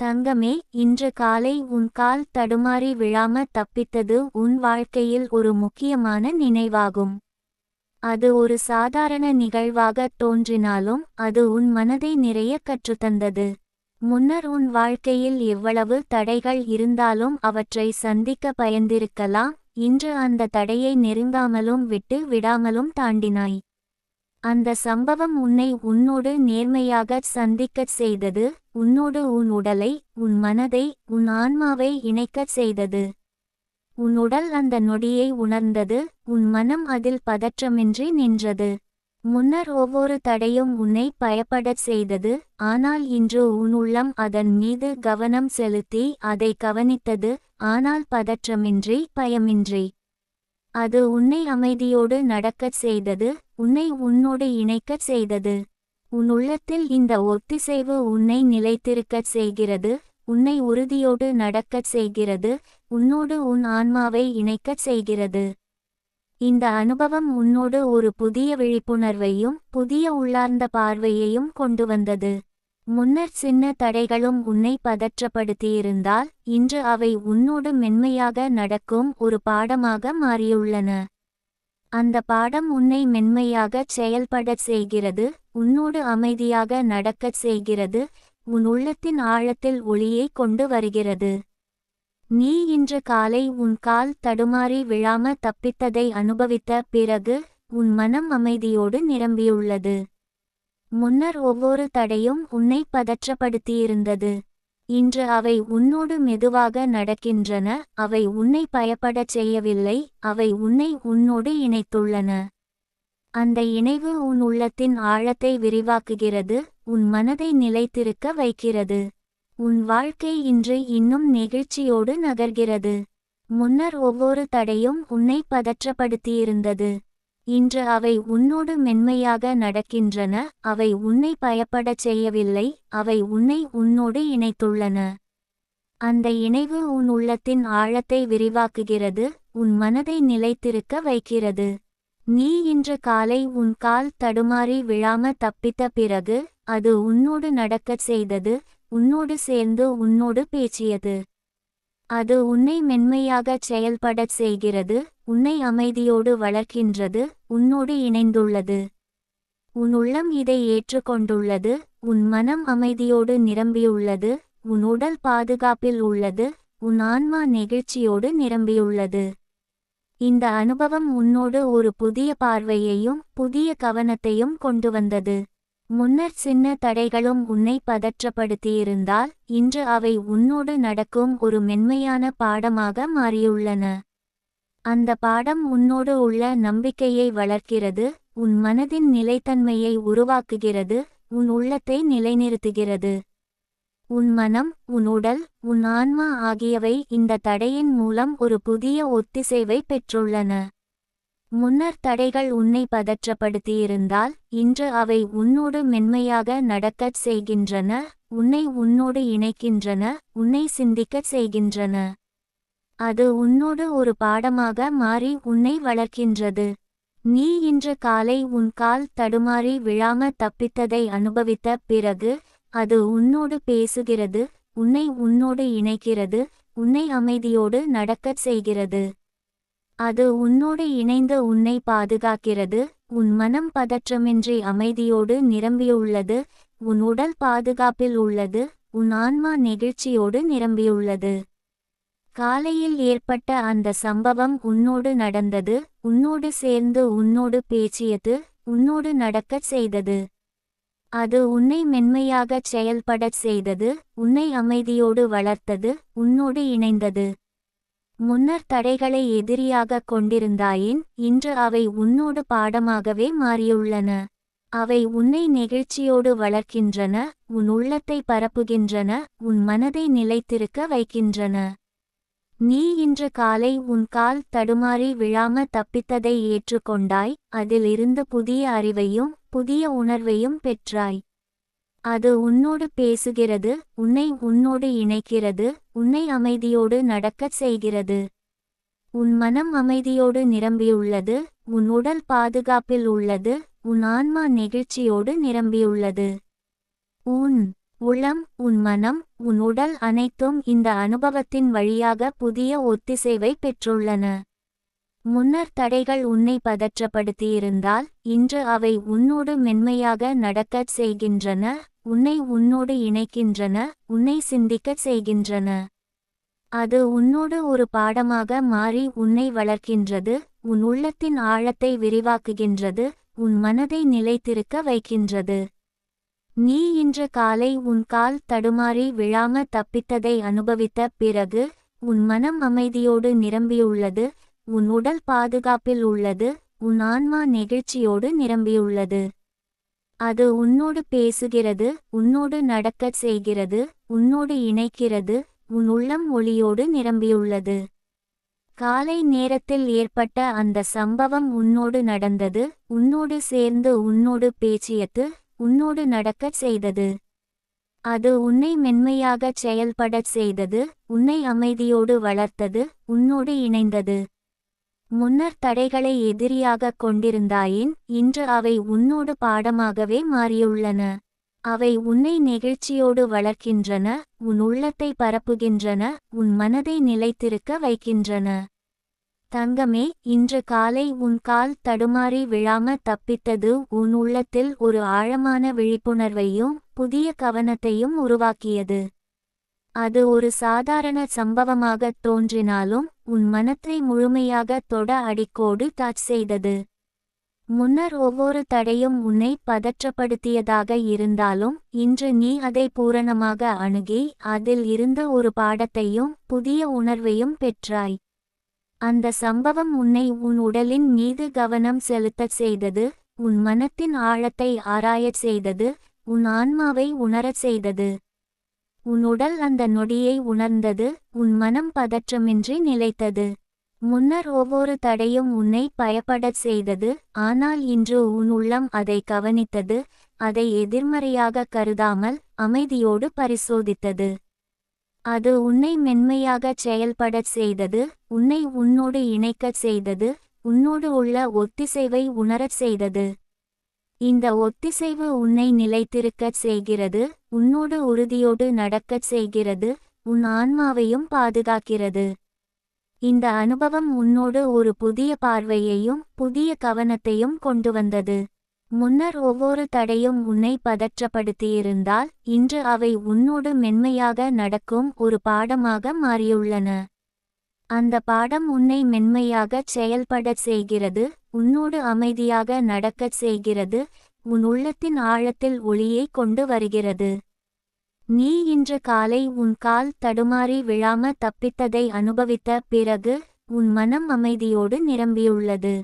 தங்கமே, இன்று காலை உன் கால் தடுமாறி விழாம தப்பித்தது உன் வாழ்க்கையில் ஒரு முக்கியமான நினைவாகும். அது ஒரு சாதாரண நிகழ்வாக தோன்றினாலும் அது உன் மனதை நிறைய கற்றுத்தந்தது. முன்னர் உன் வாழ்க்கையில் எவ்வளவு தடைகள் இருந்தாலும் அவற்றை சந்திக்க பயந்திருக்கலாம். இன்று அந்த தடையை நெருங்காமலும் விட்டு விடாமலும் தாண்டினாய். அந்த சம்பவம் உன்னை உன்னோடு நேர்மையாகச் சந்திக்கச் செய்தது. உன்னோடு உன் உடலை, உன் மனதை, உன் ஆன்மாவை இணைக்கச் செய்தது. உன் உடல் அந்த நொடியை உணர்ந்தது. உன் மனம் அதில் பதற்றமின்றி நின்றது. முன்னர் ஒவ்வொரு தடையும் உன்னை பயப்படச் செய்தது. ஆனால் இன்று உன் உள்ளம் அதன் மீது கவனம் செலுத்தி அதை கவனித்தது. ஆனால் பதற்றமின்றி, பயமின்றி. அது உன்னை அமைதியோடு நடக்கச் செய்தது. உன்னை உன்னோடு இணைக்கச் செய்தது. உன் உள்ளத்தில் இந்த ஒத்திசைவு உன்னை நிலைத்திருக்கச் செய்கிறது. உன்னை உறுதியோடு நடக்கச் செய்கிறது. உன்னோடு உன் ஆன்மாவை இணைக்கச் செய்கிறது. இந்த அனுபவம் உன்னோடு ஒரு புதிய விழிப்புணர்வையும் புதிய உள்ளார்ந்த பார்வையையும் கொண்டு வந்தது. முன்னர் சின்ன தடைகளும் உன்னை பதற்றப்படுத்தியிருந்தால் இன்று அவை உன்னோடு மென்மையாக நடக்கும் ஒரு பாடமாக மாறியுள்ளன. அந்த பாடம் உன்னை மென்மையாகச் செயல்படச் செய்கிறது. உன்னோடு அமைதியாக நடக்கச் செய்கிறது. உன் உள்ளத்தின் ஆழத்தில் ஒளியை கொண்டு வருகிறது. நீ இன்று காலை உன் கால் தடுமாறி விழாம தப்பித்ததை அனுபவித்த பிறகு உன் மனம் அமைதியோடு நிரம்பியுள்ளது. முன்னர் ஒவ்வொரு தடையும் உன்னை பதற்றப்படுத்தியிருந்தது. இன்று அவை உன்னோடு மெதுவாக நடக்கின்றன. அவை உன்னை பயப்படச் செய்யவில்லை. அவை உன்னை உன்னோடு இணைத்துள்ளன. அந்த இணைவு உன் உள்ளத்தின் ஆழத்தை விரிவாக்குகிறது. உன் மனதை நிலைத்திருக்க வைக்கிறது. உன் வாழ்க்கை இன்று இன்னும் நெகிழ்ச்சியோடு நகர்கிறது. முன்னர் ஒவ்வொரு தடையும் உன்னை பதற்றப்படுத்தியிருந்தது. இன்று அவை உன்னோடு மென்மையாக நடக்கின்றன. அவை உன்னை பயப்படச் செய்யவில்லை. அவை உன்னை உன்னோடு இணைத்துள்ளன. அந்த இணைவு உன் உள்ளத்தின் ஆழத்தை விரிவாக்குகிறது. உன் மனதை நிலைத்திருக்க வைக்கிறது. நீ இன்று காலை உன் கால் தடுமாறி விழாம தப்பித்த பிறகு அது உன்னோடு நடக்கச் செய்தது. உன்னோடு சேர்ந்து உன்னோடு பேசியது. அது உன்னை மென்மையாகச் செயல்படச் செய்கிறது. உன்னை அமைதியோடு வளர்க்கின்றது. உன்னோடு இணைந்துள்ளது. உன் உள்ளம் இதை ஏற்றுக்கொண்டுள்ளது. உன் மனம் அமைதியோடு நிரம்பியுள்ளது. உன் உடல் பாதுகாப்பில் உள்ளது. உன் ஆன்மா நெகிழ்ச்சியோடு நிரம்பியுள்ளது. இந்த அனுபவம் உன்னோடு ஒரு புதிய பார்வையையும் புதிய கவனத்தையும் கொண்டு வந்தது. முன்னர் சின்ன தடைகளும் உன்னை பதற்றப்படுத்தியிருந்தால் இன்று அவை உன்னோடு நடக்கும் ஒரு மென்மையான பாடமாக மாறியுள்ளன. அந்த பாடம் உன்னோடு உள்ள நம்பிக்கையை வளர்க்கிறது. உன் மனதின் நிலைத்தன்மையை உருவாக்குகிறது. உன் உள்ளத்தை நிலைநிறுத்துகிறது. உன் மனம், உன் உடல், உன் ஆன்மா ஆகியவை இந்த தடையின் மூலம் ஒரு புதிய ஒத்திசைவை பெற்றுள்ளன. முன்னர் தடைகள் உன்னை பதற்றப்படுத்தியிருந்தால் இன்று அவை உன்னோடு மென்மையாக நடக்கச் செய்கின்றன. உன்னை உன்னோடு இணைக்கின்றன. உன்னை சிந்திக்கச் செய்கின்றன. அது உன்னோடு ஒரு பாடமாக மாறி உன்னை வளர்க்கின்றது. நீ இன்று காலை உன் கால் தடுமாறி விழாம தப்பித்ததை அனுபவித்த பிறகு அது உன்னோடு பேசுகிறது. உன்னை உன்னோடு இணைக்கிறது. உன்னை அமைதியோடு நடக்கச் செய்கிறது. அது உன்னோடு இணைந்து உன்னை பாதுகாக்கிறது. உன் மனம் பதற்றமின்றி அமைதியோடு நிரம்பியுள்ளது. உன் உடல் பாதுகாப்பில் உள்ளது. உன் ஆன்மா நெகிழ்ச்சியோடு நிரம்பியுள்ளது. காலையில் ஏற்பட்ட அந்த சம்பவம் உன்னோடு நடந்தது. உன்னோடு சேர்ந்து உன்னோடு பேசியது. உன்னோடு நடக்கச் செய்தது. அது உன்னை மென்மையாகச் செயல்படச் செய்தது. உன்னை அமைதியோடு வளர்த்தது. உன்னோடு இணைந்தது. முன்னர் தடைகளை எதிரியாகக் கொண்டிருந்தாயின் இன்று அவை உன்னோடு பாடமாகவே மாறியுள்ளன. அவை உன்னை நெகிழ்ச்சியோடு வளர்க்கின்றன. உன் உள்ளத்தை பரப்புகின்றன. உன் மனதை நிலைத்திருக்க வைக்கின்றன. நீ இன்று காலை உன் கால் தடுமாறி விழாம தப்பித்ததை ஏற்றுக்கொண்டாய். அதில் இருந்து புதிய அறிவையும் புதிய உணர்வையும் பெற்றாய். அது உன்னோடு பேசுகிறது. உன்னை உன்னோடு இணைக்கிறது. உன்னை அமைதியோடு நடக்கச் செய்கிறது. உன் மனம் அமைதியோடு நிரம்பியுள்ளது. உன் உடல் பாதுகாப்பில் உள்ளது. உன் ஆன்மா நெகிழ்ச்சியோடு நிரம்பியுள்ளது. உன் உளம், உன் மனம், உன் உடல் அனைத்தும் இந்த அனுபவத்தின் வழியாக புதிய ஒத்திசைவை பெற்றுள்ளன. முன்னர் தடைகள் உன்னை பதற்றப்படுத்தியிருந்தால் இன்று அவை உன்னோடு மென்மையாக நடக்கச் செய்கின்றன, உன்னை உன்னோடு இணைக்கின்றன, உன்னை சிந்திக்கச் செய்கின்றன. அது உன்னோடு ஒரு பாடமாக மாறி உன்னை வளர்க்கின்றது, உன் உள்ளத்தின் ஆழத்தை விரிவாக்குகின்றது, உன் மனதை நிலைத்திருக்க வைக்கின்றது. நீ இன்று காலை உன் கால் தடுமாறி விழாம தப்பித்ததை அனுபவித்த பிறகு உன் மனம் அமைதியோடு நிரம்பியுள்ளது, உன் உடல் பாதுகாப்பில் உள்ளது, உன் ஆன்மா நெகிழ்ச்சியோடு நிரம்பியுள்ளது. அது உன்னோடு பேசுகிறது, உன்னோடு நடக்கச் செய்கிறது, உன்னோடு இணைக்கிறது, உன் உள்ளம் ஒளியோடு நிரம்பியுள்ளது. காலை நேரத்தில் ஏற்பட்ட அந்த சம்பவம் உன்னோடு நடந்தது, உன்னோடு சேர்ந்து உன்னோடு பேசியது, உன்னோடு நடக்கச் செய்தது. அது உன்னை மென்மையாகச் செயல்படச் செய்தது, உன்னை அமைதியோடு வளர்த்தது, உன்னோடு இணைந்தது. முன்னர் தடைகளை எதிரியாகக் கொண்டிருந்தாயின் இன்று அவை உன்னோடு பாடமாகவே மாறியுள்ளன. அவை உன்னை நெகிழ்ச்சியோடு வளர்க்கின்றன, உன் உள்ளத்தை பரப்புகின்றன, உன் மனதை நிலைத்திருக்க வைக்கின்றன. தங்கமே, இன்று காலை உன் கால் தடுமாறி விழாம தப்பித்தது உன் உள்ளத்தில் ஒரு ஆழமான விழிப்புணர்வையும் புதிய கவனத்தையும் உருவாக்கியது. அது ஒரு சாதாரண சம்பவமாகத் தோன்றினாலும் உன் மனத்தை முழுமையாக தொட அடிக்கோடு டச் செய்தது. முன்னர் ஒவ்வொரு தடையும் உன்னை பதற்றப்படுத்தியதாக இருந்தாலும் இன்று நீ அதை பூரணமாக அணுகி அதில் இருந்த ஒரு பாடத்தையும் புதிய உணர்வையும் பெற்றாய். அந்த சம்பவம் உன்னை உன் உடலின் மீது கவனம் செலுத்தச் செய்தது, உன் மனத்தின் ஆழத்தை ஆராயச் செய்தது, உன் ஆன்மாவை உணரச் செய்தது. உன் உடல் அந்த நொடியை உணர்ந்தது, உன் மனம் பதற்றமின்றி நிலைத்தது. முன்னர் ஒவ்வொரு தடையும் உன்னை பயப்படச் செய்தது, ஆனால் இன்று உன் உள்ளம் அதை கவனித்தது, அதை எதிர்மறையாக கருதாமல் அமைதியோடு பரிசோதித்தது. அது உன்னை மென்மையாகச் செயல்படச் செய்தது, உன்னை உன்னோடு இணைக்கச் செய்தது, உன்னோடு உள்ள ஒத்திசைவை உணரச் செய்தது. இந்த ஒத்திசைவு உன்னை நிலைத்திருக்கச் செய்கிறது, உன்னோடு உறுதியோடு நடக்கச் செய்கிறது, உன் ஆன்மாவையும் பாதுகாக்கிறது. இந்த அனுபவம் உன்னோடு ஒரு புதிய பார்வையையும் புதிய கவனத்தையும் கொண்டு வந்தது. முன்னர் ஒவ்வொரு தடையும் உன்னை பதற்றப்படுத்தியிருந்தால் இன்று அவை உன்னோடு மென்மையாக நடக்கும் ஒரு பாடமாக மாறியுள்ளன. அந்த பாடம் உன்னை மென்மையாகச் செயல்படச் செய்கிறது, உன்னோடு அமைதியாக நடக்கச் செய்கிறது, உன் உள்ளத்தின் ஆழத்தில் ஒளியை கொண்டு வருகிறது. நீ இன்று காலை உன் கால் தடுமாறி விழாம தப்பித்ததை அனுபவித்த பிறகு உன் மனம் அமைதியோடு நிரம்பியுள்ளது.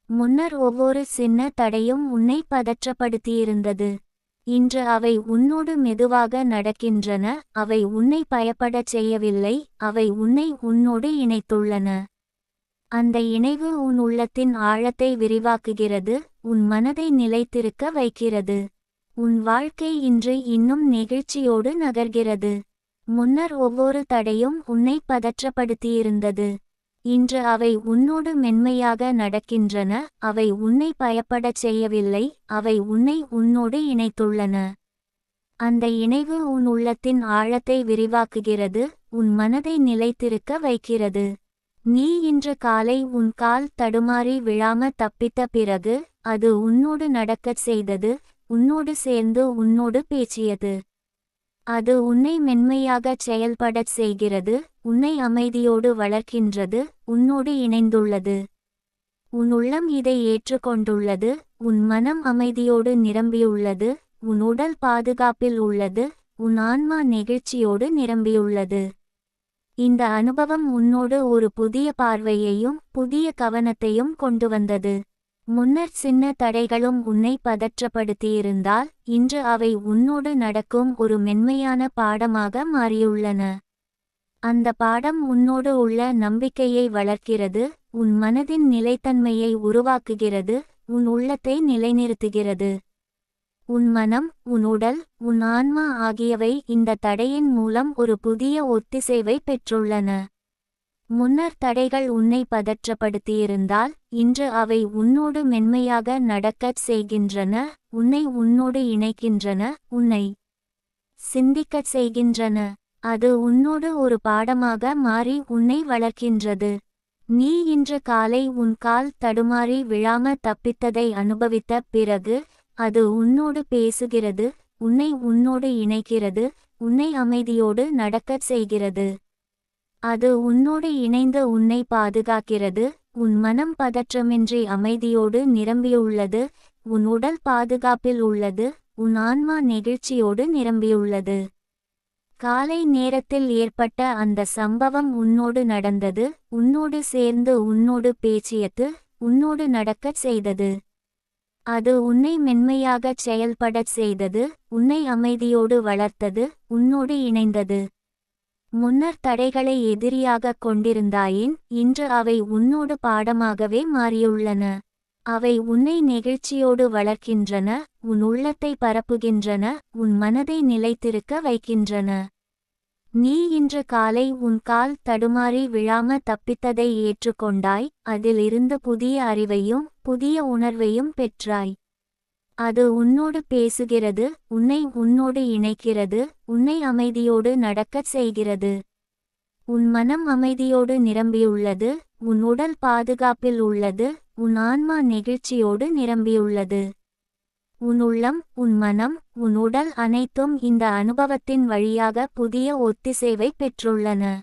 முன்னர் ஒவ்வொரு சின்ன தடையும் உன்னை பதற்றப்படுத்தியிருந்தது. இன்று அவை உன்னோடு மெதுவாக நடக்கின்றன, அவை உன்னை பயப்படச் செய்யவில்லை, அவை உன்னை உன்னோடு இணைத்துள்ளன. அந்த இணைவு உன் உள்ளத்தின் ஆழத்தை விரிவாக்குகிறது, உன் மனதை நிலைத்திருக்க வைக்கிறது. உன் வாழ்க்கை இன்று இன்னும் நெகிழ்ச்சியோடு நகர்கிறது. முன்னர் ஒவ்வொரு தடையும் உன்னை பதற்றப்படுத்தியிருந்தது. இன்று அவை உன்னோடு மென்மையாக நடக்கின்றன, அவை உன்னை பயப்படச் செய்யவில்லை, அவை உன்னை உன்னோடு இணைத்துள்ளன. அந்த இணைவு உன் உள்ளத்தின் ஆழத்தை விரிவாக்குகிறது, உன் மனதை நிலைத்திருக்க வைக்கிறது. நீ இன்று காலை உன் கால் தடுமாறி விழாம தப்பித்த பிறகு அது உன்னோடு நடக்கச் செய்தது, உன்னோடு சேர்ந்து உன்னோடு பேசியது. அது உன்னை மென்மையாகச் செயல்படச் செய்கிறது, உன்னை அமைதியோடு வளர்க்கின்றது, உன்னோடு இணைந்துள்ளது. உன் உள்ளம் இதை ஏற்றுக்கொண்டுள்ளது, உன் மனம் அமைதியோடு நிரம்பியுள்ளது, உன் உடல் பாதுகாப்பில் உள்ளது, உன் ஆன்மா நெகிழ்ச்சியோடு நிரம்பியுள்ளது. இந்த அனுபவம் உன்னோடு ஒரு புதிய பார்வையையும் புதிய கவனத்தையும் கொண்டு வந்தது. முன்னர் சின்ன தடைகளும் உன்னை பதற்றப்படுத்தியிருந்தால் இன்று அவை உன்னோடு நடக்கும் ஒரு மென்மையான பாடமாக மாறியுள்ளன. அந்த பாடம் உன்னோடு உள்ள நம்பிக்கையை வளர்க்கிறது, உன் மனதின் நிலைத்தன்மையை உருவாக்குகிறது, உன் உள்ளத்தை நிலைநிறுத்துகிறது. உன் மனம், உன் உடல், உன் ஆன்மா ஆகியவை இந்த தடையின் மூலம் ஒரு புதிய ஒத்திசைவை பெற்றுள்ளன. முன்னர் தடைகள் உன்னை பதற்றப்படுத்தியிருந்தால் இன்று அவை உன்னோடு மென்மையாக நடக்கச் செய்கின்றன, உன்னை உன்னோடு இணைக்கின்றன, உன்னை சிந்திக்கச் செய்கின்றன. அது உன்னோடு ஒரு பாடமாக மாறி உன்னை வளர்க்கின்றது. நீ இன்று காலை உன் கால் தடுமாறி விழாம தப்பித்ததை அனுபவித்த பிறகு அது உன்னோடு பேசுகிறது, உன்னை உன்னோடு இணைக்கிறது, உன்னை அமைதியோடு நடக்கச் செய்கிறது. அது உன்னோடு இணைந்து உன்னை பாதுகாக்கிறது. உன் மனம் பதற்றமின்றி அமைதியோடு நிரம்பியுள்ளது, உன் உடல் பாதுகாப்பில் உள்ளது, உன் ஆன்மா நெகிழ்ச்சியோடு நிரம்பியுள்ளது. காலை நேரத்தில் ஏற்பட்ட அந்த சம்பவம் உன்னோடு நடந்தது, உன்னோடு சேர்ந்து உன்னோடு பேசியது, உன்னோடு நடக்கச் செய்தது. அது உன்னை மென்மையாகச் செயல்படச் செய்தது, உன்னை அமைதியோடு வளர்த்தது, உன்னோடு இணைந்தது. முன்னர் தடைகளை எதிரியாகக் கொண்டிருந்தாயின் இன்று அவை உன்னோடு பாடமாகவே மாறியுள்ளன. அவை உன்னை நெகிழ்ச்சியோடு வளர்க்கின்றன, உன் உள்ளத்தை பரப்புகின்றன, உன் மனதை நிலைத்திருக்க வைக்கின்றன. நீ இன்று காலை உன் கால் தடுமாறி விழாம தப்பித்ததை ஏற்றுக்கொண்டாய், அதில் இருந்து புதிய அறிவையும் புதிய உணர்வையும் பெற்றாய். அது உன்னோடு பேசுகிறது, உன்னை உன்னோடு இணைக்கிறது, உன்னை அமைதியோடு நடக்கச் செய்கிறது. உன் மனம் அமைதியோடு நிரம்பியுள்ளது, உன் உடல் பாதுகாப்பில் உள்ளது, உன் ஆன்மா நெகிழ்ச்சியோடு நிரம்பியுள்ளது. உன் உள்ளம், உன் மனம், உன் உடல் அனைத்தும் இந்த அனுபவத்தின் வழியாக புதிய ஒத்திசைவை பெற்றுள்ளன.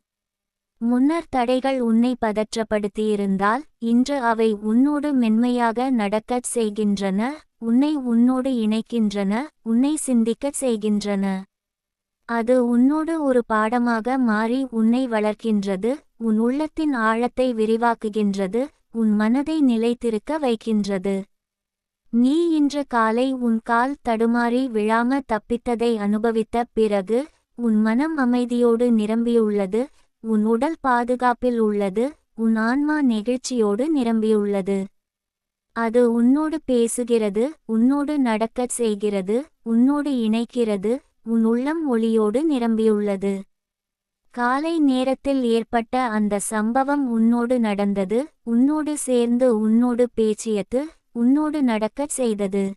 முன்னர் தடைகள் உன்னை பதற்றப்படுத்தியிருந்தால் இன்று அவை உன்னோடு மென்மையாக நடக்கச் செய்கின்றன, உன்னை உன்னோடு இணைக்கின்றன, உன்னை சிந்திக்கச் செய்கின்றன. அது உன்னோடு ஒரு பாடமாக மாறி உன்னை வளர்க்கின்றது, உன் உள்ளத்தின் ஆழத்தை விரிவாக்குகின்றது, உன் மனதை நிலைத்திருக்க வைக்கின்றது. நீ இன்று காலை உன் கால் தடுமாறி விழாம தப்பித்ததை அனுபவித்த பிறகு உன் மனம் அமைதியோடு நிரம்பியுள்ளது, உன் உடல் பாதுகாப்பில் உள்ளது, உன் ஆன்மா நெகிழ்ச்சியோடு நிரம்பியுள்ளது. அது உன்னோடு பேசுகிறது, உன்னோடு நடக்கச் செய்கிறது, உன்னோடு இணைக்கிறது, உன் உள்ளம் ஒளியோடு நிரம்பியுள்ளது. காலை நேரத்தில் ஏற்பட்ட அந்த சம்பவம் உன்னோடு நடந்தது, உன்னோடு சேர்ந்து உன்னோடு பேசியது, உன்னோடு நடக்கச் செய்தது.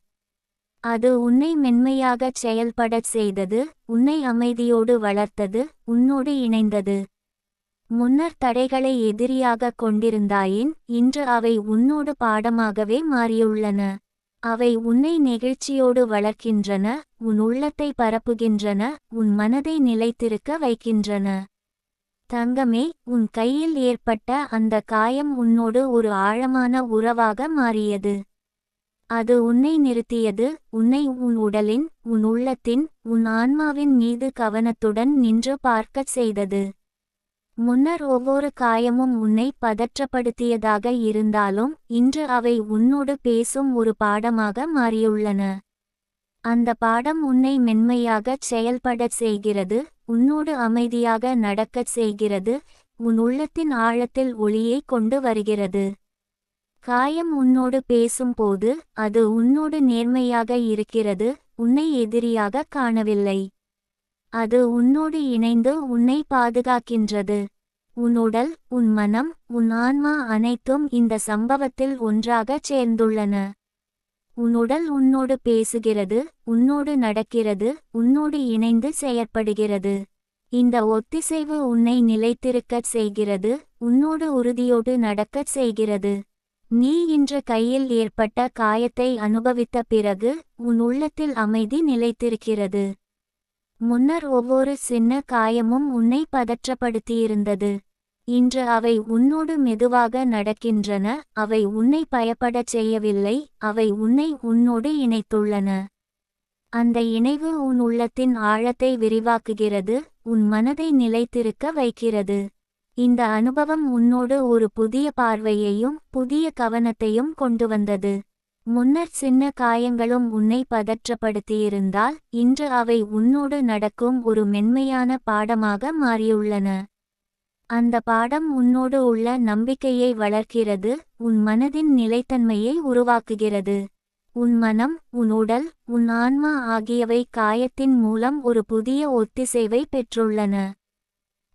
அது உன்னை மென்மையாகச் செயல்படச் செய்தது, உன்னை அமைதியோடு வளர்த்தது, உன்னோடு இணைந்தது. முன்னர் தடைகளை எதிரியாகக் கொண்டிருந்தாயின் இன்று அவை உன்னோடு பாடமாகவே மாறியுள்ளன. அவை உன்னை நெகிழ்ச்சியோடு வளர்க்கின்றன, உன் உள்ளத்தை பரப்புகின்றன, உன் மனதை நிலைத்திருக்க வைக்கின்றன. தங்கமே, உன் கையில் ஏற்பட்ட அந்த காயம் உன்னோடு ஒரு ஆழமான உறவாக மாறியது. அது உன்னை நிறுத்தியது, உன்னை உன் உடலின், உன் உள்ளத்தின், உன் ஆன்மாவின் மீது கவனத்துடன் நின்று பார்க்கச் செய்தது. முன்னர் ஒவ்வொரு காயமும் உன்னை பதற்றப்படுத்தியதாக இருந்தாலும் இன்று அவை உன்னோடு பேசும் ஒரு பாடமாக மாறியுள்ளன. அந்த பாடம் உன்னை மென்மையாகச் செயல்படச் செய்கிறது, உன்னோடு அமைதியாக நடக்கச் செய்கிறது, உன் உள்ளத்தின் ஆழத்தில் ஒளியை கொண்டு வருகிறது. காயம் உன்னோடு பேசும்போது அது உன்னோடு நேர்மையாக இருக்கிறது, உன்னை எதிரியாக காணவில்லை. அது உன்னோடு இணைந்து உன்னை பாதுகாக்கின்றது. உன் உடல், உன் மனம், உன் ஆன்மா அனைத்தும் இந்த சம்பவத்தில் ஒன்றாகச் சேர்ந்துள்ளன. உன் உடல் உன்னோடு பேசுகிறது, உன்னோடு நடக்கிறது, உன்னோடு இணைந்து செயற்படுகிறது. இந்த ஒத்திசைவு உன்னை நிலைத்திருக்கச் செய்கிறது, உன்னோடு உறுதியோடு நடக்கச் செய்கிறது. நீ இன்று கையில் ஏற்பட்ட காயத்தை அனுபவித்த பிறகு உன் உள்ளத்தில் அமைதி நிலைத்திருக்கிறது. முன்னர் ஒவ்வொரு சின்ன காயமும் உன்னை பதற்றப்படுத்தியிருந்தது. இன்று அவை உன்னோடு மெதுவாக நடக்கின்றன, அவை உன்னை பயப்படச் செய்யவில்லை, அவை உன்னை உன்னோடு இணைத்துள்ளன. அந்த இணைவு உன் உள்ளத்தின் ஆழத்தை விரிவாக்குகிறது, உன் மனதை நிலைத்திருக்க வைக்கிறது. இந்த அனுபவம் உன்னோடு ஒரு புதிய பார்வையையும் புதிய கவனத்தையும் கொண்டு வந்தது. முன்னர் சின்ன காயங்களும் உன்னை பதற்றப்படுத்தியிருந்தால் இன்று அவை உன்னோடு நடக்கும் ஒரு மென்மையான பாடமாக மாறியுள்ளன. அந்த பாடம் உன்னோடு உள்ள நம்பிக்கையை வளர்க்கிறது, உன் மனதின் நிலைத்தன்மையை உருவாக்குகிறது. உன் மனம், உன் உடல், உன் ஆன்மா ஆகியவை காயத்தின் மூலம் ஒரு புதிய ஒத்திசைவை பெற்றுள்ளன.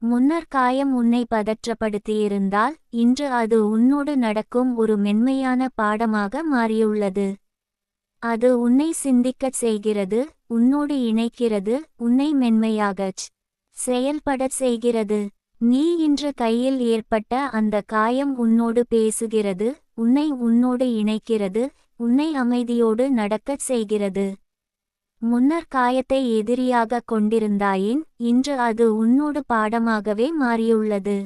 முன்னர் காயம் உன்னை பதற்றப்படுத்தியிருந்தால் இன்று அது உன்னோடு நடக்கும் ஒரு மென்மையான பாடமாக மாறியுள்ளது. அது உன்னை சிந்திக்கச் செய்கிறது, உன்னோடு இணைக்கிறது, உன்னை மென்மையாகச் செயல்படச் செய்கிறது. நீ இன்று கையில் ஏற்பட்ட அந்த காயம் உன்னோடு பேசுகிறது, உன்னை உன்னோடு இணைக்கிறது, உன்னை அமைதியோடு நடக்கச் செய்கிறது. முன்னர் காயத்தை எதிரியாக கொண்டிருந்தாயின், இன்று அது உன்னோடு பாடமாகவே மாறியுள்ளது.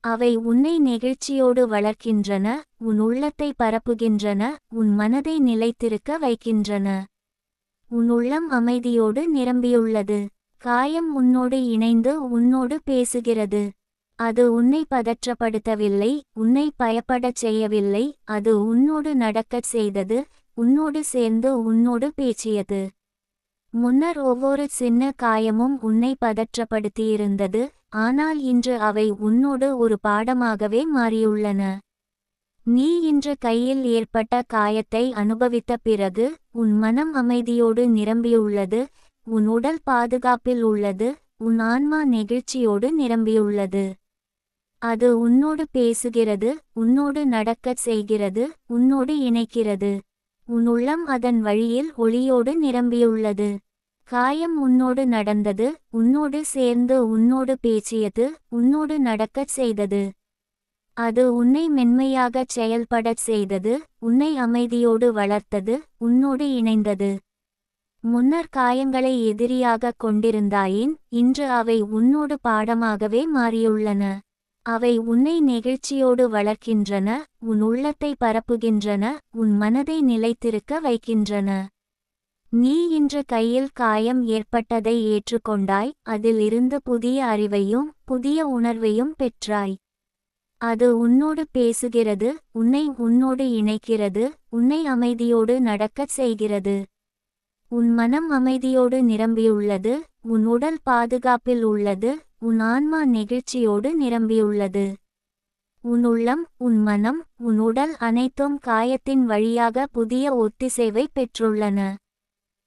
அவை உன்னை நெகிழ்ச்சியோடு வளர்க்கின்றன, உன் உள்ளத்தை பரப்புகின்றன, உன் மனதை நிலைத்திருக்க வைக்கின்றன. உன் உள்ளம் அமைதியோடு நிரம்பியுள்ளது. காயம் உன்னோடு இணைந்து உன்னோடு பேசுகிறது. அது உன்னை பதற்றப்படுத்தவில்லை, உன்னை பயப்படச் செய்யவில்லை, அது உன்னோடு நடக்கச் செய்தது, உன்னோடு சேர்ந்து உன்னோடு பேசியது. முன்னர் ஒவ்வொரு சின்ன காயமும் உன்னை பதற்றப்படுத்தியிருந்தது, ஆனால் இன்று அவை உன்னோடு ஒரு பாடமாகவே மாறியுள்ளன. நீ இன்று கையில் ஏற்பட்ட காயத்தை அனுபவித்த பிறகு, உன் மனம் அமைதியோடு நிரம்பியுள்ளது, உன் உடல் பாதுகாப்பில் உள்ளது, உன் ஆன்மா நெகிழ்ச்சியோடு நிரம்பியுள்ளது. அது உன்னோடு பேசுகிறது, உன்னோடு நடக்கச் செய்கிறது, உன்னோடு இணைக்கிறது. உன் உள்ளம் அதன் வழியில் ஒளியோடு நிரம்பியுள்ளது. காயம் உன்னோடு நடந்தது, உன்னோடு சேர்ந்து உன்னோடு பேசியது, உன்னோடு நடக்கச் செய்தது. அது உன்னை மென்மையாகச் செயல்படச் செய்தது, உன்னை அமைதியோடு வளர்த்தது, உன்னோடு இணைந்தது. முன்னர் காயங்களை எதிரியாகக் கொண்டிருந்தாயின், இன்று அவை உன்னோடு பாடமாகவே மாறியுள்ளன. அவை உன்னை நெகிழ்ச்சியோடு வளர்க்கின்றன, உன் உள்ளத்தை பரப்புகின்றன, உன் மனதை நிலைத்திருக்க வைக்கின்றன. நீ இன்று கையில் காயம் ஏற்பட்டதை ஏற்றுக்கொண்டாய், அதில் இருந்து புதிய அறிவையும் புதிய உணர்வையும் பெற்றாய். அது உன்னோடு பேசுகிறது, உன்னை உன்னோடு இணைக்கிறது, உன்னை அமைதியோடு நடக்கச் செய்கிறது. உன் மனம் அமைதியோடு நிரம்பியுள்ளது, உன் உடல் பாதுகாப்பில் உள்ளது, உன் ஆன்மா நெகிழ்ச்சியோடு நிரம்பியுள்ளது. உன் உள்ளம், உன் மனம், உன் உடல் அனைத்தும் காயத்தின் வழியாக புதிய ஒத்திசைவை பெற்றுள்ளன.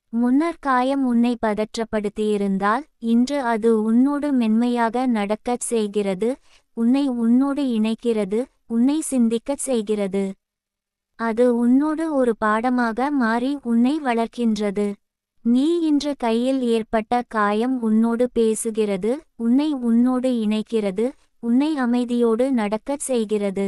முன்னர் காயம் உன்னை பதற்றப்படுத்தியிருந்தால், இன்று அது உன்னோடு மென்மையாக நடக்கச் செய்கிறது, உன்னை உன்னோடு இணைக்கிறது, உன்னை சிந்திக்கச் செய்கிறது. அது உன்னோடு ஒரு பாடமாக மாறி உன்னை வளர்க்கின்றது. நீ இன்று கையில் ஏற்பட்ட காயம் உன்னோடு பேசுகிறது, உன்னை உன்னோடு இணைக்கிறது, உன்னை அமைதியோடு நடக்கச் செய்கிறது.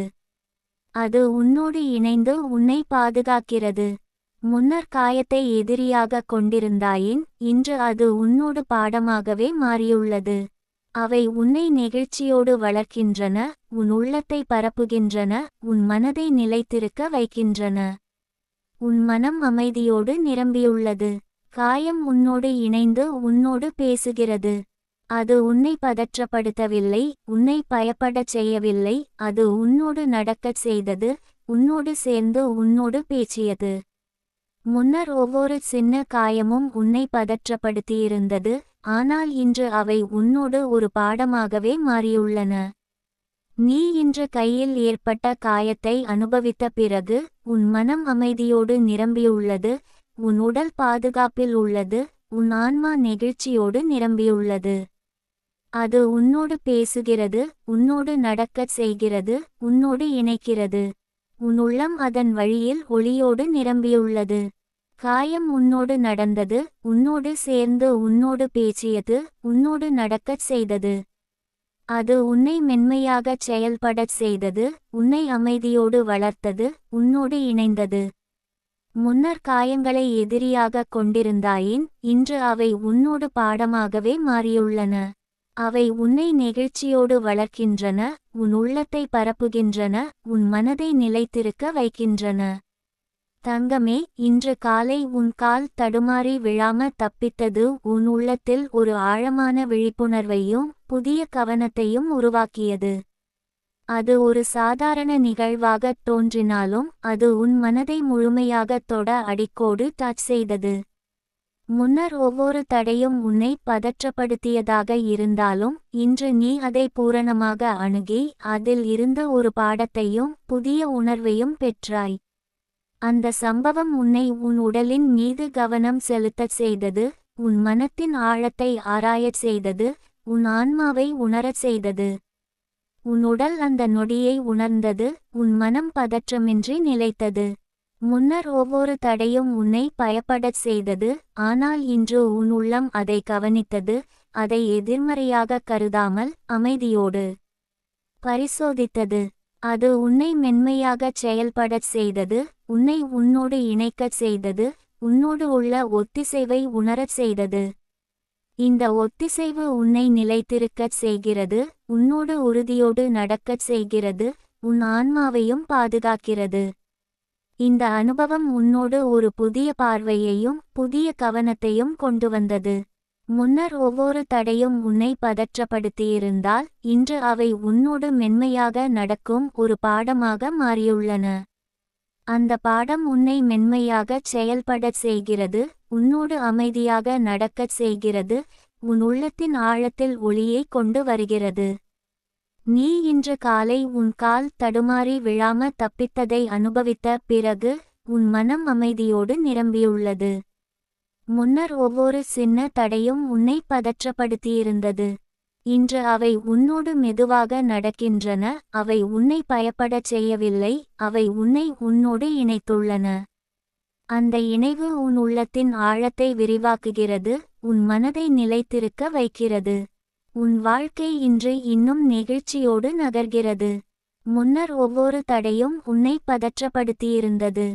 அது உன்னோடு இணைந்து உன்னை பாதுகாக்கிறது. முன்னர் காயத்தை எதிரியாகக் கொண்டிருந்தாயின், இன்று அது உன்னோடு பாடமாகவே மாறியுள்ளது. அவை உன்னை நெகிழ்ச்சியோடு வளர்க்கின்றன, உன் உள்ளத்தை பரப்புகின்றன, உன் மனதை நிலைத்திருக்க வைக்கின்றன. உன் மனம் அமைதியோடு நிரம்பியுள்ளது. காயம் உன்னோடு இணைந்து உன்னோடு பேசுகிறது. அது உன்னை பதற்றப்படுத்தவில்லை, உன்னை பயப்படச் செய்யவில்லை, அது உன்னோடு நடக்கச் செய்தது, உன்னோடு சேர்ந்து உன்னோடு பேசியது. முன்னர் ஒவ்வொரு சின்ன காயமும் உன்னை பதற்றப்படுத்தியிருந்தது, ஆனால் இன்று அவை உன்னோடு ஒரு பாடமாகவே மாறியுள்ளன. நீ இன்று கையில் ஏற்பட்ட காயத்தை அனுபவித்த பிறகு, உன் மனம் அமைதியோடு நிரம்பியுள்ளது, உன் உடல் பாதுகாப்பில் உள்ளது, உன் ஆன்மா நெகிழ்ச்சியோடு நிரம்பியுள்ளது. அது உன்னோடு பேசுகிறது, உன்னோடு நடக்கச் செய்கிறது, உன்னோடு இணைக்கிறது. உன் உள்ளம் அதன் வழியில் ஒளியோடு நிரம்பியுள்ளது. காயம் உன்னோடு நடந்தது, உன்னோடு சேர்ந்து உன்னோடு பேசியது, உன்னோடு நடக்கச் செய்தது. அது உன்னை மென்மையாகச் செயல்படச் செய்தது, உன்னை அமைதியோடு வளர்த்தது, உன்னோடு இணைந்தது. முன்னர் காயங்களை எதிரியாகக் கொண்டிருந்தாயின், இன்று அவை உன்னோடு பாடமாகவே மாறியுள்ளன. அவை உன்னை நெகிழ்ச்சியோடு வளர்க்கின்றன, உன் உள்ளத்தை பரப்புகின்றன, உன் மனதை நிலைத்திருக்க வைக்கின்றன. தங்கமே, இன்று காலை உன் கால் தடுமாறி விழாம தப்பித்தது உன் உள்ளத்தில் ஒரு ஆழமான விழிப்புணர்வையும் புதிய கவனத்தையும் உருவாக்கியது. அது ஒரு சாதாரண நிகழ்வாகத் தோன்றினாலும், அது உன் மனதை முழுமையாகத் தொட அடிக்கோடு டச் செய்தது. முன்னர் ஒவ்வொரு தடையும் உன்னை பதற்றப்படுத்தியதாக இருந்தாலும், இன்று நீ அதை பூரணமாக அணுகி, அதில் இருந்த ஒரு பாடத்தையும் புதிய உணர்வையும் பெற்றாய். அந்த சம்பவம் உன்னை உன் உடலின் மீது கவனம் செலுத்தச் செய்தது, உன் மனத்தின் ஆழத்தை ஆராயச் செய்தது, உன் ஆன்மாவை உணரச் செய்தது. உன் உடல் அந்த நொடியை உணர்ந்தது, உன் மனம் பதற்றமின்றி நிலைத்தது. முன்னர் ஒவ்வொரு தடையும் உன்னை பயப்படச் செய்தது, ஆனால் இன்று உன் உள்ளம் அதை கவனித்தது, அதை எதிர்மறையாகக் கருதாமல் அமைதியோடு பரிசோதித்தது. அது உன்னை மென்மையாகச் செயல்படச் செய்தது, உன்னை உன்னோடு இணைக்கச் செய்தது, உன்னோடு உள்ள ஒத்திசைவை உணரச் செய்தது. இந்த ஒத்திசைவு உன்னை நிலைத்திருக்கச் செய்கிறது, உன்னோடு உறுதியோடு நடக்கச் செய்கிறது, உன் ஆன்மாவையும் பாதுகாக்கிறது. இந்த அனுபவம் உன்னோடு ஒரு புதிய பார்வையையும் புதிய கவனத்தையும் கொண்டு வந்தது. முன்னர் ஒவ்வொரு தடையும் உன்னை பதற்றப்படுத்தியிருந்தால், இன்று அவை உன்னோடு மென்மையாக நடக்கும் ஒரு பாடமாக மாறியுள்ளன. அந்த பாடம் உன்னை மென்மையாகச் செயல்படச் செய்கிறது, உன்னோடு அமைதியாக நடக்கச் செய்கிறது, உன் உள்ளத்தின் ஆழத்தில் ஒளியை கொண்டு வருகிறது. நீ இன்று காலை உன் கால் தடுமாறி விழாம தப்பித்ததை அனுபவித்த பிறகு உன் மனம் அமைதியோடு நிரம்பியுள்ளது. முன்னர் ஒவ்வொரு சின்ன தடையும் உன்னை பதற்றப்படுத்தியிருந்தது. இன்று அவை உன்னோடு மெதுவாக நடக்கின்றன, அவை உன்னை பயப்படச் செய்யவில்லை, அவை உன்னை உன்னோடு இணைத்துள்ளன. அந்த இணைவு உன் உள்ளத்தின் ஆழத்தை விரிவாக்குகிறது, உன் மனதை நிலைத்திருக்க வைக்கிறது. உன் வாழ்க்கை இன்று இன்னும் நெகிழ்ச்சியோடு நகர்கிறது. முன்னர் ஒவ்வொரு தடையும் உன்னை பதற்றப்படுத்தியிருந்தது.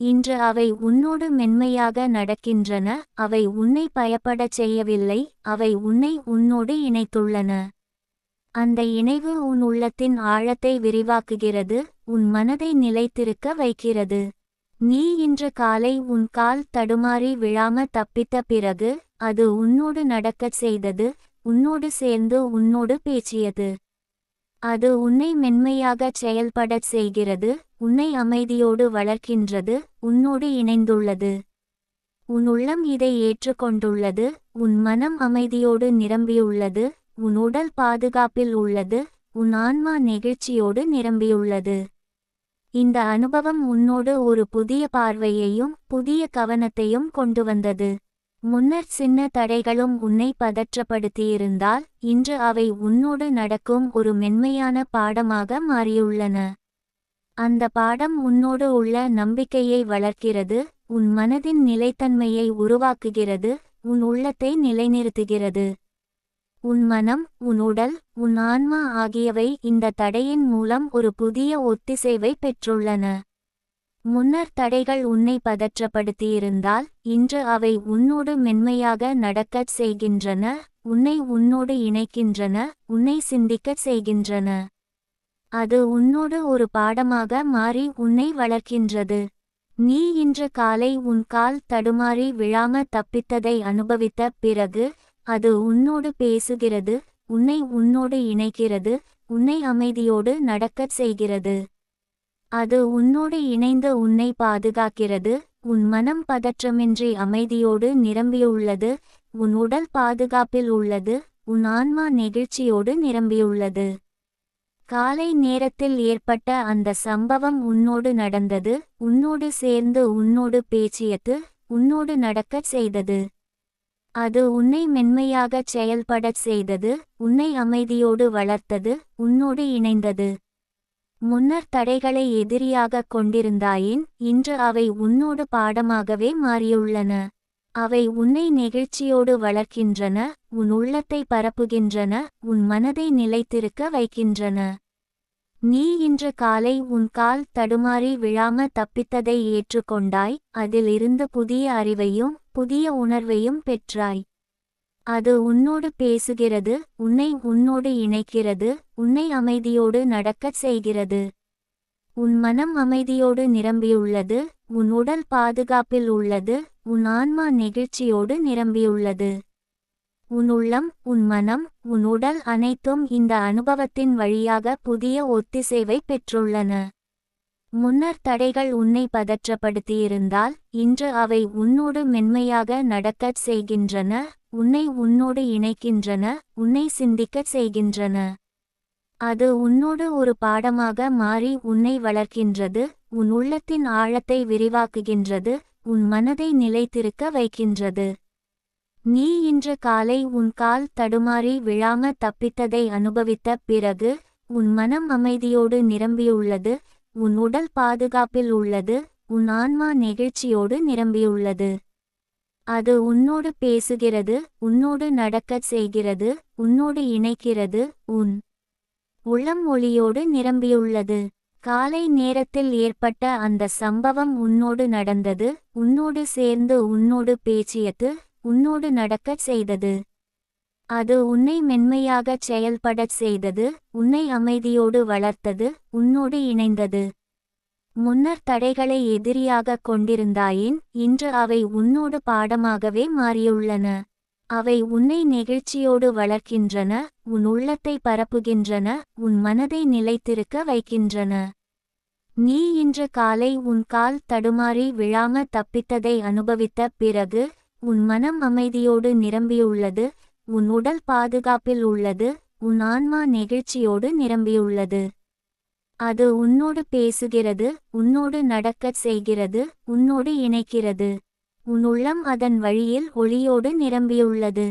இன்று அவை உன்னோடு மென்மையாக நடக்கின்றன, அவை உன்னை பயப்படச் செய்யவில்லை, அவை உன்னை உன்னோடு இணைத்துள்ளன. அந்த இணைவு உன் உள்ளத்தின் ஆழத்தை விரிவாக்குகிறது, உன் மனதை நிலைத்திருக்க வைக்கிறது. நீ இன்று காலை உன் கால் தடுமாறி விழாம தப்பித்த பிறகு அது உன்னோடு நடக்கச் செய்தது, உன்னோடு சேர்ந்து உன்னோடு பேசியது. அது உன்னை மென்மையாகச் செயல்படச் செய்கிறது, உன்னை அமைதியோடு வளர்க்கின்றது, உன்னோடு இணைந்துள்ளது. உன் உள்ளம் இதை ஏற்றுக்கொண்டுள்ளது, உன் மனம் அமைதியோடு நிரம்பியுள்ளது, உன் உடல் பாதுகாப்பில் உள்ளது, உன் ஆன்மா நெகிழ்ச்சியோடு நிரம்பியுள்ளது. இந்த அனுபவம் உன்னோடு ஒரு புதிய பார்வையையும் புதிய கவனத்தையும் கொண்டு வந்தது. முன்னர் சின்ன தடைகளும் உன்னை பதற்றப்படுத்தியிருந்தால், இன்று அவை உன்னோடு நடக்கும் ஒரு மென்மையான பாடமாக மாறியுள்ளன. அந்த பாடம் உன்னோடு உள்ள நம்பிக்கையை வளர்க்கிறது, உன் மனதின் நிலைத்தன்மையை உருவாக்குகிறது, உன் உள்ளத்தை நிலைநிறுத்துகிறது. உன் மனம், உன் உடல், உன் ஆன்மா ஆகியவை இந்த தடையின் மூலம் ஒரு புதிய ஒத்திசைவை பெற்றுள்ளன. முன்னர் தடைகள் உன்னை பதற்றப்படுத்தியிருந்தால், இன்று அவை உன்னோடு மென்மையாக நடக்கச் செய்கின்றன, உன்னை உன்னோடு இணைக்கின்றன, உன்னை சிந்திக்கச் செய்கின்றன. அது உன்னோடு ஒரு பாடமாக மாறி உன்னை வளர்க்கின்றது. நீ இன்று காலை உன் கால் தடுமாறி விழாம தப்பித்ததை அனுபவித்த பிறகு அது உன்னோடு பேசுகிறது, உன்னை உன்னோடு இணைக்கிறது, உன்னை அமைதியோடு நடக்கச் செய்கிறது. அது உன்னோடு இணைந்து உன்னை பாதுகாக்கிறது, உன் மனம் பதற்றமின்றி அமைதியோடு நிரம்பியுள்ளது, உன் உடல் பாதுகாப்பில் உள்ளது, உன் ஆன்மா நெகிழ்ச்சியோடு நிரம்பியுள்ளது. காலை நேரத்தில் ஏற்பட்ட அந்த சம்பவம் உன்னோடு நடந்தது, உன்னோடு சேர்ந்து உன்னோடு பேசியது, உன்னோடு நடக்கச் செய்தது. அது உன்னை மென்மையாகச் செயல்படச் செய்தது, உன்னை அமைதியோடு வளர்த்தது, உன்னோடு இணைந்தது. முன்னர் தடைகளை எதிரியாகக் கொண்டிருந்தாயின், இன்று அவை உன்னோடு பாடமாகவே மாறியுள்ளன. அவை உன்னை நெகிழ்ச்சியோடு வளர்க்கின்றன, உன் உள்ளத்தை பரப்புகின்றன, உன் மனதை நிலைத்திருக்க வைக்கின்றன. நீ இன்று காலை உன் கால் தடுமாறி விழாம தப்பித்ததை ஏற்றுக்கொண்டாய், அதில் இருந்து புதிய அறிவையும் புதிய உணர்வையும் பெற்றாய். அது உன்னோடு பேசுகிறது, உன்னை உன்னோடு இணைக்கிறது, உன்னை அமைதியோடு நடக்கச் செய்கிறது. உன் மனம் அமைதியோடு நிரம்பியுள்ளது, உன் உடல் பாதுகாப்பில் உள்ளது, உன் ஆன்மா நெகிழ்ச்சியோடு நிரம்பியுள்ளது. உன் உள்ளம், உன் மனம், உன் உடல் அனைத்தும் இந்த அனுபவத்தின் வழியாக புதிய ஒத்திசைவை பெற்றுள்ளன. முன்னர் தடைகள் உன்னை பதற்றப்படுத்தியிருந்தால், இன்று அவை உன்னோடு மென்மையாக நடக்கச் செய்கின்றன, உன்னை உன்னோடு இணைக்கின்றன, உன்னை சிந்திக்கச் செய்கின்றன. அது உன்னோடு ஒரு பாடமாக மாறி உன்னை வளர்க்கின்றது, உன் உள்ளத்தின் ஆழத்தை விரிவாக்குகின்றது, உன் மனதை நிலைத்திருக்க வைக்கின்றது. நீ இன்று காலை உன் கால் தடுமாறி விழாம தப்பித்ததை அனுபவித்த பிறகு உன் மனம் அமைதியோடு நிரம்பியுள்ளது, உன் உடல் பாதுகாப்பில் உள்ளது, உன் ஆன்மா நெகிழ்ச்சியோடு நிரம்பியுள்ளது. அது உன்னோடு பேசுகிறது, உன்னோடு நடக்கச் செய்கிறது, உன்னோடு இணைக்கிறது, உன் உள்ளம் ஒளியோடு நிரம்பியுள்ளது. காலை நேரத்தில் ஏற்பட்ட அந்த சம்பவம் உன்னோடு நடந்தது, உன்னோடு சேர்ந்து உன்னோடு பேசியது, உன்னோடு நடக்கச் செய்தது. அது உன்னை மென்மையாகச் செயல்படச் செய்தது, உன்னை அமைதியோடு வளர்த்தது, உன்னோடு இணைந்தது. முன்னர் தடைகளை எதிரியாகக் கொண்டிருந்தாயின், இன்று அவை உன்னோடு பாடமாகவே மாறியுள்ளன. அவை உன்னை நெகிழ்ச்சியோடு வளர்க்கின்றன, உன் உள்ளத்தை பரப்புகின்றன, உன் மனதை நிலைத்திருக்க வைக்கின்றன. நீ இன்று காலை உன் கால் தடுமாறி விழாம தப்பித்ததை அனுபவித்த பிறகு, உன் மனம் அமைதியோடு நிரம்பியுள்ளது, உன் உடல் பாதுகாப்பில் உள்ளது, உன் ஆன்மா நெகிழ்ச்சியோடு நிரம்பியுள்ளது. அது உன்னோடு பேசுகிறது, உன்னோடு நடக்கச் செய்கிறது, உன்னோடு இணைக்கிறது. உன் உள்ளம் அதன் வழியில் ஒளியோடு நிரம்பியுள்ளது.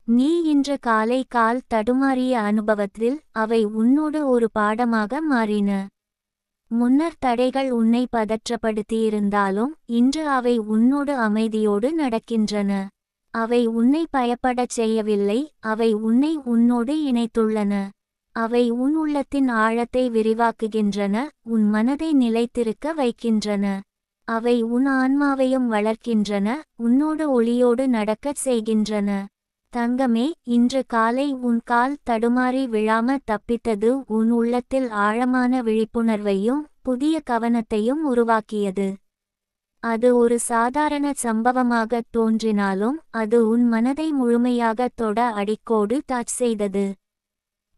நீ இன்று காலை கால் தடுமாறிய அனுபவத்தில் அவை உன்னோடு ஒரு பாடமாக மாறின. முன்னர் தடைகள் உன்னை பதற்றப்படுத்தியிருந்தாலும் இன்று அவை உன்னோடு அமைதியோடு நடக்கின்றன. அவை உன்னை பயப்படச் செய்யவில்லை, அவை உன்னை உன்னோடு இணைத்துள்ளன. அவை உன் உள்ளத்தின் ஆழத்தை விரிவாக்குகின்றன, உன் மனதை நிலைத்திருக்க வைக்கின்றன. அவை உன் ஆன்மாவையும் வளர்க்கின்றன, உன்னோடு ஒளியோடு நடக்கச் செய்கின்றன. தங்கமே, இன்று காலை உன் கால் தடுமாறி விழாம தப்பித்தது உன் உள்ளத்தில் ஆழமான விழிப்புணர்வையும் புதிய கவனத்தையும் உருவாக்கியது. அது ஒரு சாதாரண சம்பவமாகத் தோன்றினாலும் அது உன் மனதை முழுமையாக தொட அடிக்கோடு டச் செய்தது.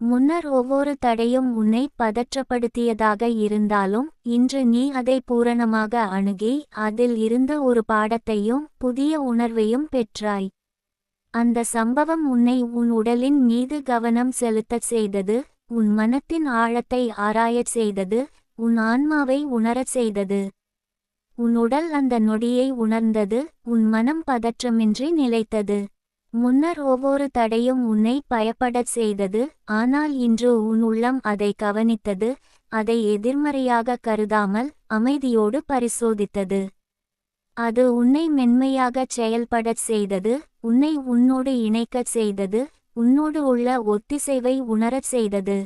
முன்னர் ஒவ்வொரு தடையும் உன்னை பதற்றப்படுத்தியதாக இருந்தாலும் இன்று நீ அதை பூரணமாக அணுகி அதில் இருந்த ஒரு பாடத்தையும் புதிய உணர்வையும் பெற்றாய். அந்த சம்பவம் உன்னை உன் உடலின் மீது கவனம் செலுத்தச் செய்தது, உன் மனத்தின் ஆழத்தை ஆராயச் செய்தது, உன் ஆன்மாவை உணரச் செய்தது. உன் உடல் அந்த நொடியை உணர்ந்தது, உன் மனம் பதற்றமின்றி நிலைத்தது. முன்னர் ஒவ்வொரு தடையும் உன்னை பயப்படச் செய்தது, ஆனால் இன்று உன் உள்ளம் அதை கவனித்தது, அதை எதிர்மறையாக கருதாமல் அமைதியோடு பரிசோதித்தது. அது உன்னை மென்மையாகச் செயல்படச் செய்தது, உன்னை உன்னோடு இணைக்கச் செய்தது, உன்னோடு உள்ள ஒத்திசைவை உணரச் செய்தது.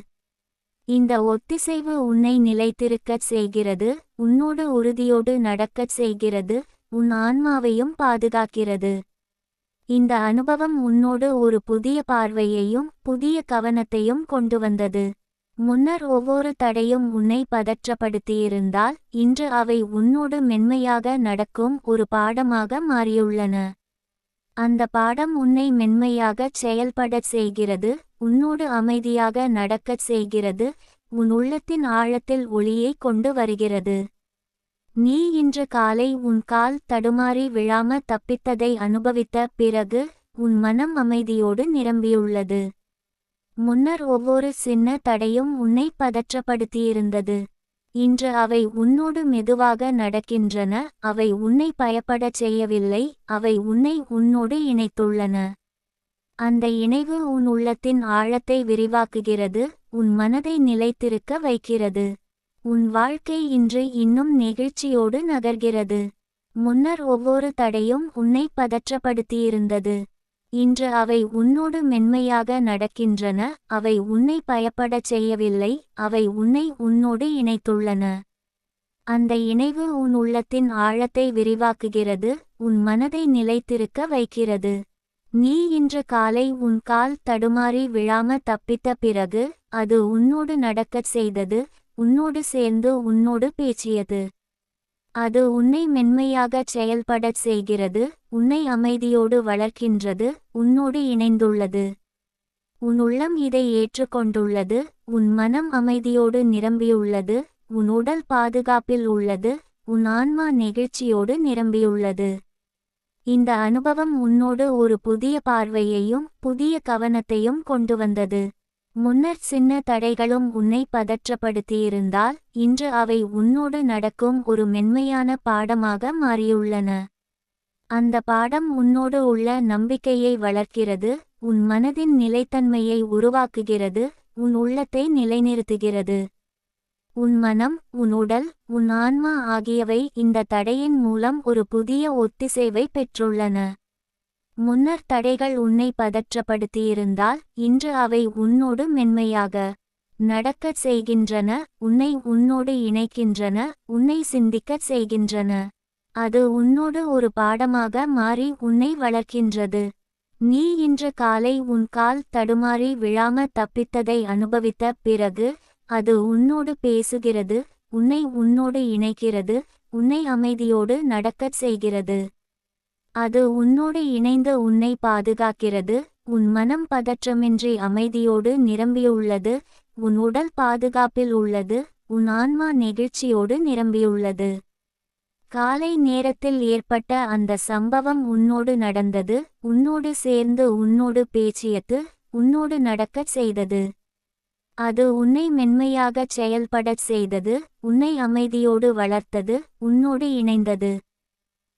இந்த ஒத்திசைவு உன்னை நிலைத்திருக்கச் செய்கிறது, உன்னோடு உறுதியோடு நடக்கச் செய்கிறது, உன் ஆன்மாவையும் பாதுகாக்கிறது. இந்த அனுபவம் உன்னோடு ஒரு புதிய பார்வையையும் புதிய கவனத்தையும் கொண்டு வந்தது. முன்னர் ஒவ்வொரு தடையும் உன்னை பதற்றப்படுத்தியிருந்தால் இன்று அவை உன்னோடு மென்மையாக நடக்கும் ஒரு பாடமாக மாறியுள்ளன. அந்த பாடம் உன்னை மென்மையாகச் செயல்படச் செய்கிறது, உன்னோடு அமைதியாக நடக்கச் செய்கிறது, உன் உள்ளத்தின் ஆழத்தில் ஒளியை கொண்டு வருகிறது. நீ இன்று காலை உன் கால் தடுமாறி விழாம தப்பித்ததை அனுபவித்த பிறகு உன் மனம் அமைதியோடு நிரம்பியுள்ளது. முன்னர் ஒவ்வொரு சின்ன தடையும் உன்னை பதற்றப்படுத்தியிருந்தது. இன்று அவை உன்னோடு மெதுவாக நடக்கின்றன, அவை உன்னை பயப்படச் செய்யவில்லை, அவை உன்னை உன்னோடு இணைத்துள்ளன. அந்த இணைவு உன் உள்ளத்தின் ஆழத்தை விரிவாக்குகிறது, உன் மனதை நிலைத்திருக்க வைக்கிறது. உன் வாழ்க்கை இன்று இன்னும் நெகிழ்ச்சியோடு நகர்கிறது. முன்னர் ஒவ்வொரு தடையும் உன்னை பதற்றப்படுத்தியிருந்தது. இன்று அவை உன்னோடு மென்மையாக நடக்கின்றன, அவை உன்னை பயப்படச் செய்யவில்லை, அவை உன்னை உன்னோடு இணைத்துள்ளன. அந்த இணைவு உன் உள்ளத்தின் ஆழத்தை விரிவாக்குகிறது, உன் மனதை நிலைத்திருக்க வைக்கிறது. நீ இன்று காலை உன் கால் தடுமாறி விழாம தப்பித்த பிறகு அது உன்னோடு நடக்கச் செய்தது, உன்னோடு சேர்ந்து உன்னோடு பேசியது. அது உன்னை மென்மையாகச் செயல்படச் செய்கிறது, உன்னை அமைதியோடு வளர்க்கின்றது, உன்னோடு இணைந்துள்ளது. உன் உள்ளம் இதை ஏற்றுக்கொண்டுள்ளது, உன் மனம் அமைதியோடு நிரம்பியுள்ளது, உன் உடல் பாதுகாப்பில் உள்ளது, உன் ஆன்மா நெகிழ்ச்சியோடு நிரம்பியுள்ளது. இந்த அனுபவம் உன்னோடு ஒரு புதிய பார்வையையும் புதிய கவனத்தையும் கொண்டு வந்தது. முன்னர் சின்ன தடைகளும் உன்னை பதற்றப்படுத்தியிருந்தால் இன்று அவை உன்னோடு நடக்கும் ஒரு மென்மையான பாடமாக மாறியுள்ளன. அந்த பாடம் உன்னோடு உள்ள நம்பிக்கையை வளர்க்கிறது, உன் மனதின் நிலைத்தன்மையை உருவாக்குகிறது, உன் உள்ளத்தை நிலைநிறுத்துகிறது. உன் மனம், உன் உடல், உன் ஆன்மா ஆகியவை இந்த தடையின் மூலம் ஒரு புதிய ஒத்திசைவை பெற்றுள்ளன. முன்னர் தடைகள் உன்னை பதற்றப்படுத்தியிருந்தால் இன்று அவை உன்னோடு மென்மையாக நடக்கச் செய்கின்றன, உன்னை உன்னோடு இணைக்கின்றன, உன்னை சிந்திக்கச் செய்கின்றன. அது உன்னோடு ஒரு பாடமாக மாறி உன்னை வளர்க்கின்றது. நீ இன்று காலை உன் கால் தடுமாறி விழாம தப்பித்ததை அனுபவித்த பிறகு அது உன்னோடு பேசுகிறது, உன்னை உன்னோடு இணைக்கிறது, உன்னை அமைதியோடு நடக்கச் செய்கிறது. அது உன்னோடு இணைந்து உன்னை பாதுகாக்கிறது. உன் மனம் பதற்றமின்றி அமைதியோடு நிரம்பியுள்ளது, உன் உடல் பாதுகாப்பில் உள்ளது, உன் ஆன்மா நெகிழ்ச்சியோடு நிரம்பியுள்ளது. காலை நேரத்தில் ஏற்பட்ட அந்த சம்பவம் உன்னோடு நடந்தது, உன்னோடு சேர்ந்து உன்னோடு பேசியது, உன்னோடு நடக்கச் செய்தது. அது உன்னை மென்மையாகச் செயல்படச் செய்தது, உன்னை அமைதியோடு வளர்த்தது, உன்னோடு இணைந்தது.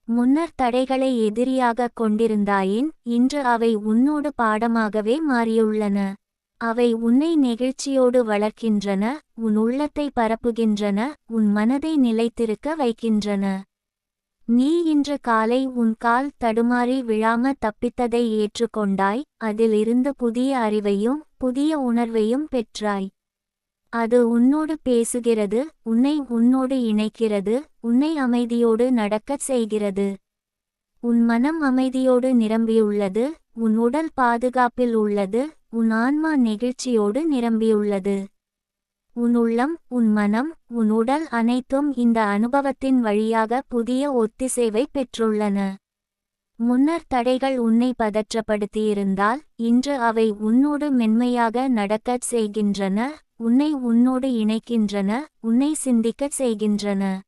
முன்னர் தடைகளை எதிரியாகக் கொண்டிருந்தாயின் இன்று அவை உன்னோடு பாடமாகவே மாறியுள்ளன. அவை உன்னை நெகிழ்ச்சியோடு வளர்க்கின்றன, உன் உள்ளத்தை பரப்புகின்றன, உன் மனதை நிலைத்திருக்க வைக்கின்றன. நீ இன்று காலை உன் கால் தடுமாறி விழாம தப்பித்ததை ஏற்றுக்கொண்டாய், அதில் இருந்து புதிய அறிவையும் புதிய உணர்வையும் பெற்றாய். அது உன்னோடு பேசுகிறது, உன்னை உன்னோடு இணைக்கிறது, உன்னை அமைதியோடு நடக்கச் செய்கிறது. உன் மனம் அமைதியோடு நிரம்பியுள்ளது, உன் உடல் பாதுகாப்பில் உள்ளது, உன் ஆன்மா நெகிழ்ச்சியோடு நிரம்பியுள்ளது. உன் உள்ளம், உன் மனம், உன் உடல் அனைத்தும் இந்த அனுபவத்தின் வழியாக புதிய ஒத்திசைவை பெற்றுள்ளன. முன்னர் தடைகள் உன்னை பதற்றப்படுத்தியிருந்தால் இன்று அவை உன்னோடு மென்மையாக நடக்கச் செய்கின்றன, உன்னை உன்னோடு இணைக்கின்றன, உன்னை சிந்திக்கச் செய்கின்றன.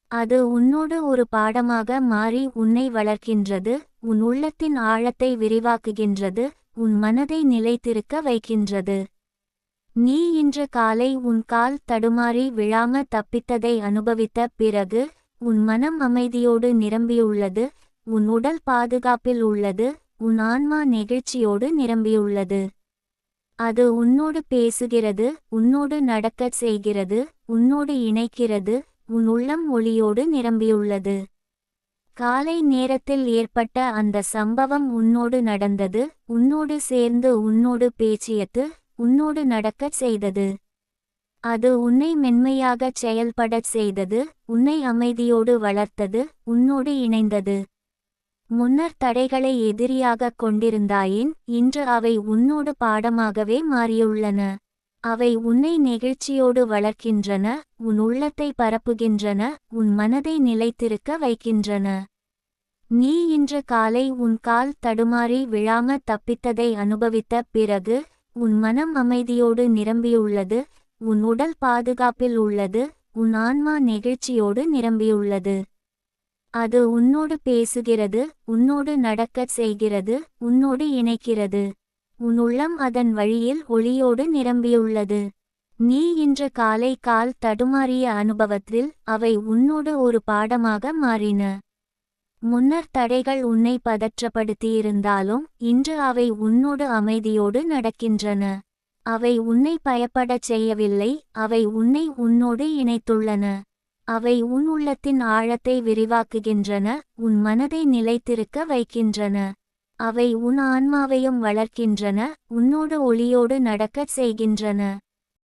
அது உன்னோடு ஒரு பாடமாக மாறி உன்னை வளர்க்கின்றது, உன் உள்ளத்தின் ஆழத்தை விரிவாக்குகின்றது, உன் மனதை நிலைத்திருக்க வைக்கின்றது. நீ இன்று காலை உன் கால் தடுமாறி விழாம தப்பித்ததை அனுபவித்த பிறகு உன் மனம் அமைதியோடு நிரம்பியுள்ளது, உன் உடல் பாதுகாப்பில் உள்ளது, உன் ஆன்மா நெகிழ்ச்சியோடு நிரம்பியுள்ளது. அது உன்னோடு பேசுகிறது, உன்னோடு நடக்கச் செய்கிறது, உன்னோடு இணைக்கிறது, உன் உள்ளம் ஒளியோடு நிரம்பியுள்ளது. காலை நேரத்தில் ஏற்பட்ட அந்த சம்பவம் உன்னோடு நடந்தது, உன்னோடு சேர்ந்து உன்னோடு பேசியது, உன்னோடு நடக்கச் செய்தது. அது உன்னை மென்மையாகச் செயல்படச் செய்தது, உன்னை அமைதியோடு வளர்த்தது, உன்னோடு இணைந்தது. முன்னர் தடைகளை எதிரியாகக் கொண்டிருந்தாயின் இன்று அவை உன்னோடு பாடமாகவே மாறியுள்ளன. அவை உன்னை நெகிழ்ச்சியோடு வளர்க்கின்றன, உன் உள்ளத்தை பரப்புகின்றன, உன் மனதை நிலைத்திருக்க வைக்கின்றன. நீ இன்று காலை உன் கால் தடுமாறி விழாம தப்பித்ததை அனுபவித்த பிறகு உன் மனம் அமைதியோடு நிரம்பியுள்ளது, உன் உடல் பாதுகாப்பில் உள்ளது, உன் ஆன்மா நெகிழ்ச்சியோடு நிரம்பியுள்ளது. அது உன்னோடு பேசுகிறது, உன்னோடு நடக்கச் செய்கிறது, உன்னோடு இணைக்கிறது. உன் உள்ளம் அதன் வழியில் ஒளியோடு நிரம்பியுள்ளது. நீ இன்று காலை கால் தடுமாறிய அனுபவத்தில் அவை உன்னோடு ஒரு பாடமாக மாறின. முன்னர் தடைகள் உன்னை பதற்றப்படுத்தியிருந்தாலும் இன்று அவை உன்னோடு அமைதியோடு நடக்கின்றன. அவை உன்னை பயப்படச் செய்யவில்லை, அவை உன்னை உன்னோடு இணைத்துள்ளன. அவை உன் உள்ளத்தின் ஆழத்தை விரிவாக்குகின்றன, உன் மனதை நிலைத்திருக்க வைக்கின்றன. அவை உன் ஆன்மாவையும் வளர்க்கின்றன, உன்னோடு ஒளியோடு நடக்கச் செய்கின்றன.